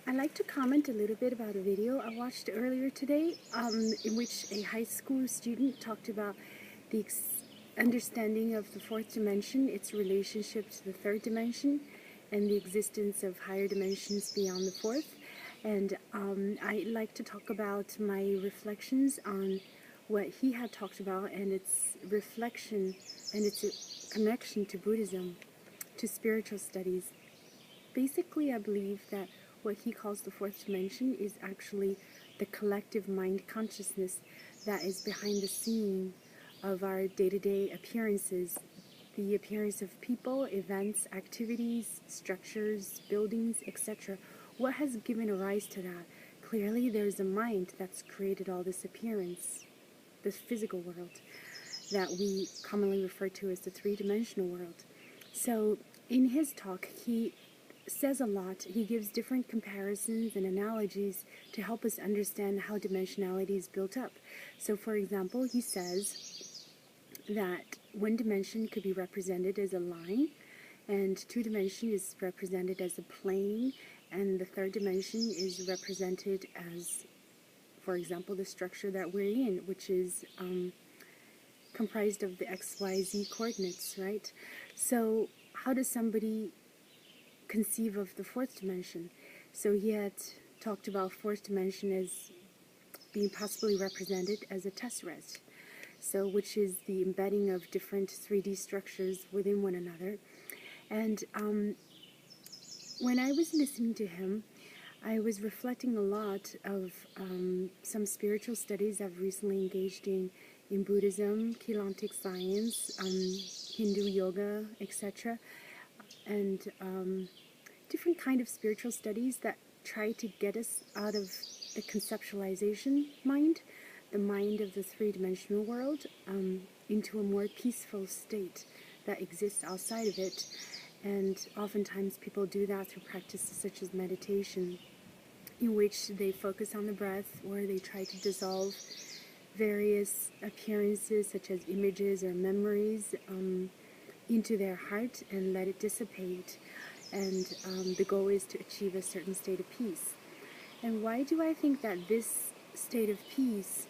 I'd like to comment a little bit about a video I watched earlier today, in which a high school student talked about the understanding of the fourth dimension, its relationship to the third dimension, and the existence of higher dimensions beyond the fourth. And I'd like to talk about my reflections on what he had talked about and its reflection and its connection to Buddhism, to spiritual studies. Basically, I believe that what he calls the fourth dimension is actually the collective mind consciousness that is behind the scene of our day-to-day appearances, the appearance of people, events, activities, structures, buildings, etc. What has given a rise to that? Clearly, there's a mind that's created all this appearance, this physical world that we commonly refer to as the three-dimensional world. So in his talk, he says a lot. He gives different comparisons and analogies to help us understand how dimensionality is built up. So for example, he says that one dimension could be represented as a line, and two dimension is represented as a plane, and the third dimension is represented as, for example, the structure that we're in, which is comprised of the XYZ coordinates, right? So how does somebody conceive of the fourth dimension? So he had talked about fourth dimension as being possibly represented as a tesseract, so which is the embedding of different 3D structures within one another. And when I was listening to him, I was reflecting a lot of some spiritual studies I've recently engaged in Buddhism, Keylontic science, Hindu yoga, etc., and different kind of spiritual studies that try to get us out of the conceptualization mind, the mind of the three-dimensional world, into a more peaceful state that exists outside of it. And oftentimes people do that through practices such as meditation, in which they focus on the breath, or they try to dissolve various appearances such as images or memories into their heart and let it dissipate. And the goal is to achieve a certain state of peace. And why do I think that this state of peace,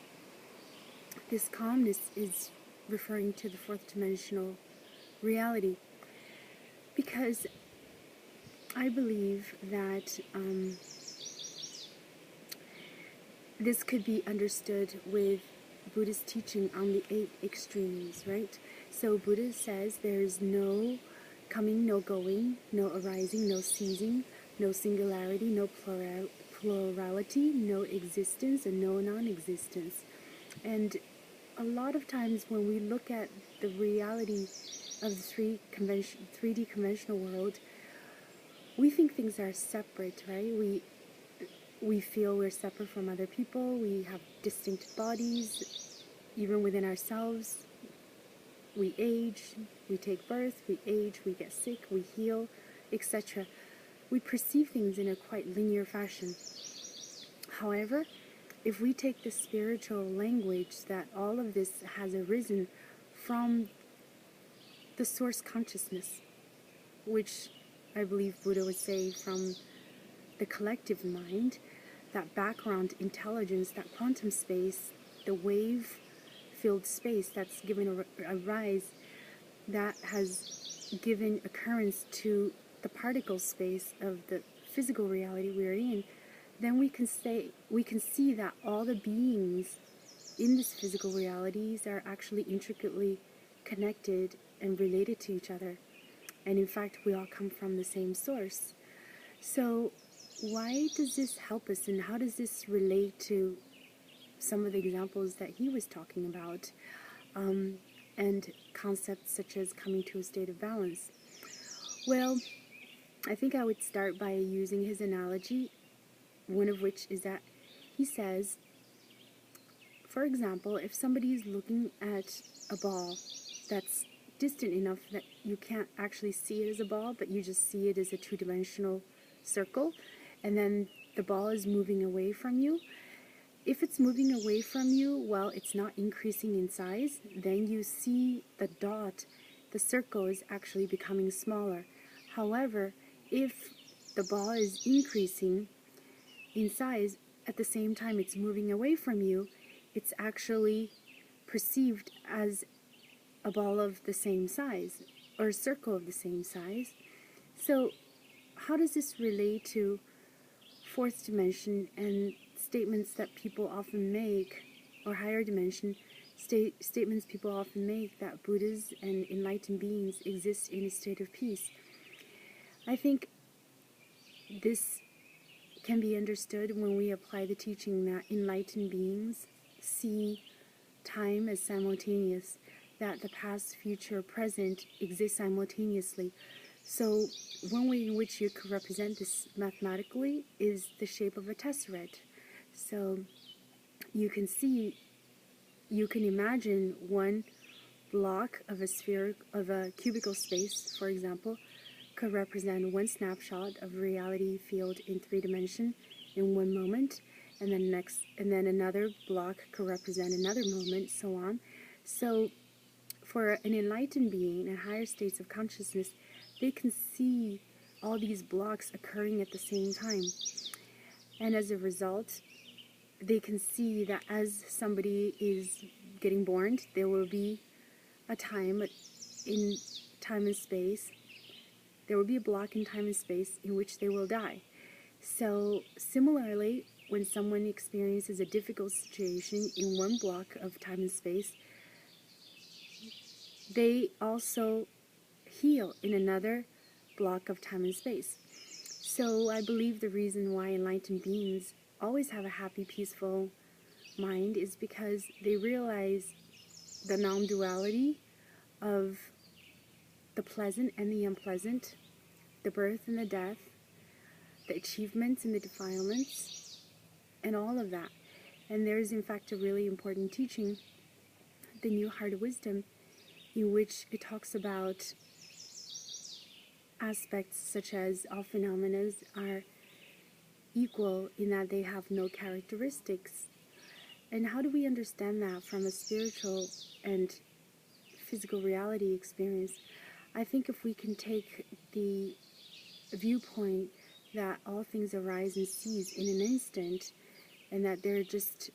this calmness, is referring to the fourth dimensional reality? Because I believe that this could be understood with Buddhist teaching on the 8 extremes, right? So Buddha says there's no coming, no going, no arising, no ceasing, no singularity, no plurality, no existence, and no non-existence. And a lot of times when we look at the reality of the 3D conventional world, we think things are separate, right? We feel we're separate from other people. We have distinct bodies, even within ourselves. We age, we take birth, we age, we get sick, we heal, etc. We perceive things in a quite linear fashion. However, if we take the spiritual language that all of this has arisen from the source consciousness, which I believe Buddha would say from the collective mind, that background intelligence, that quantum space, the wave-filled space that's given a rise, that has given occurrence to the particle space of the physical reality we're in, then we can see that all the beings in this physical realities are actually intricately connected and related to each other. And in fact, we all come from the same source. So why does this help us, and how does this relate to some of the examples that he was talking about, and concepts such as coming to a state of balance? Well, I think I would start by using his analogy, one of which is that he says, for example, if somebody is looking at a ball that's distant enough that you can't actually see it as a ball, but you just see it as a two-dimensional circle, and then the ball is moving away from you. If it's moving away from you while it's not increasing in size, then you see the dot, the circle is actually becoming smaller. However, if the ball is increasing, in size, at the same time it's moving away from you, it's actually perceived as a ball of the same size or a circle of the same size. So how does this relate to fourth dimension and statements that people often make, or higher dimension statements people often make, that Buddhas and enlightened beings exist in a state of peace? I think this can be understood when we apply the teaching that enlightened beings see time as simultaneous, that the past, future, present exist simultaneously. So one way in which you could represent this mathematically is the shape of a tesseract. So you can imagine one block of a cubical space, for example, could represent one snapshot of reality field in 3 dimensions in one moment, and then another block could represent another moment, so on. So for an enlightened being in higher states of consciousness, they can see all these blocks occurring at the same time. And as a result, they can see that as somebody is getting born, there will be a time in time and space. There will be a block in time and space in which they will die. So similarly, when someone experiences a difficult situation in one block of time and space, they also heal in another block of time and space. So I believe the reason why enlightened beings always have a happy, peaceful mind is because they realize the non-duality of the pleasant and the unpleasant, the birth and the death, the achievements and the defilements, and all of that. And there's in fact a really important teaching, the New Heart of Wisdom, in which it talks about aspects such as all phenomena are equal in that they have no characteristics. And how do we understand that from a spiritual and physical reality experience? I think if we can take the viewpoint that all things arise and cease in an instant, and that they're just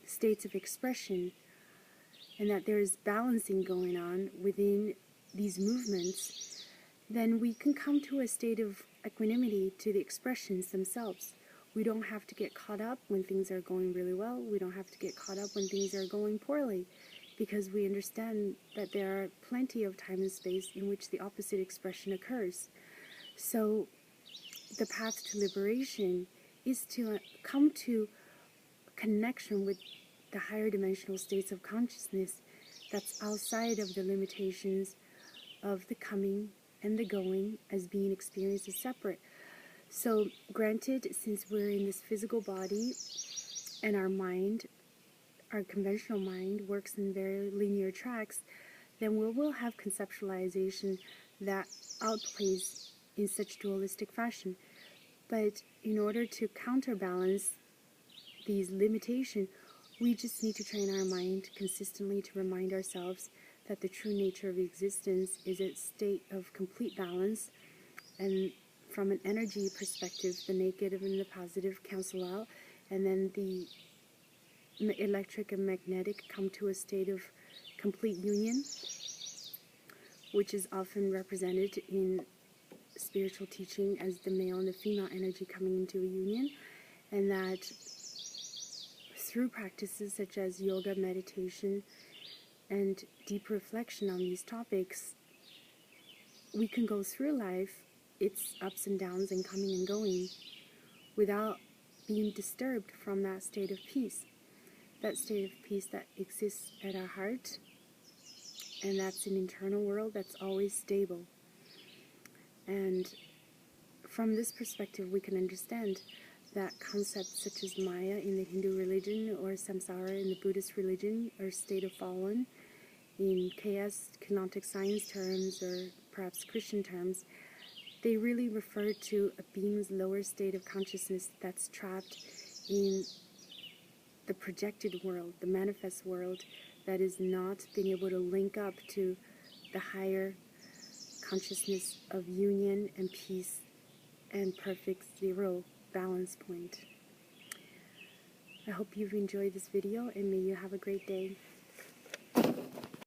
states of expression, and that there is balancing going on within these movements, then we can come to a state of equanimity to the expressions themselves. We don't have to get caught up when things are going really well. We don't have to get caught up when things are going poorly, because we understand that there are plenty of time and space in which the opposite expression occurs. So the path to liberation is to come to connection with the higher dimensional states of consciousness that's outside of the limitations of the coming and the going as being experienced as separate. So granted, since we're in this physical body and our mind, our conventional mind, works in very linear tracks, then we will have conceptualization that outplays in such dualistic fashion. But in order to counterbalance these limitations, we just need to train our mind consistently to remind ourselves that the true nature of existence is a state of complete balance, and from an energy perspective, the negative and the positive cancel out, and then the electric and magnetic come to a state of complete union, which is often represented in spiritual teaching as the male and the female energy coming into a union. And that through practices such as yoga, meditation, and deep reflection on these topics, we can go through life, its ups and downs and coming and going, without being disturbed from that state of peace. That state of peace that exists at our heart, and that's an internal world that's always stable. And from this perspective, we can understand that concepts such as Maya in the Hindu religion or samsara in the Buddhist religion, or state of fallen in chaos, Keylontic science terms, or perhaps Christian terms, they really refer to a being's lower state of consciousness that's trapped in the projected world, the manifest world, that is not being able to link up to the higher consciousness of union and peace and perfect zero balance point. I hope you've enjoyed this video, and may you have a great day.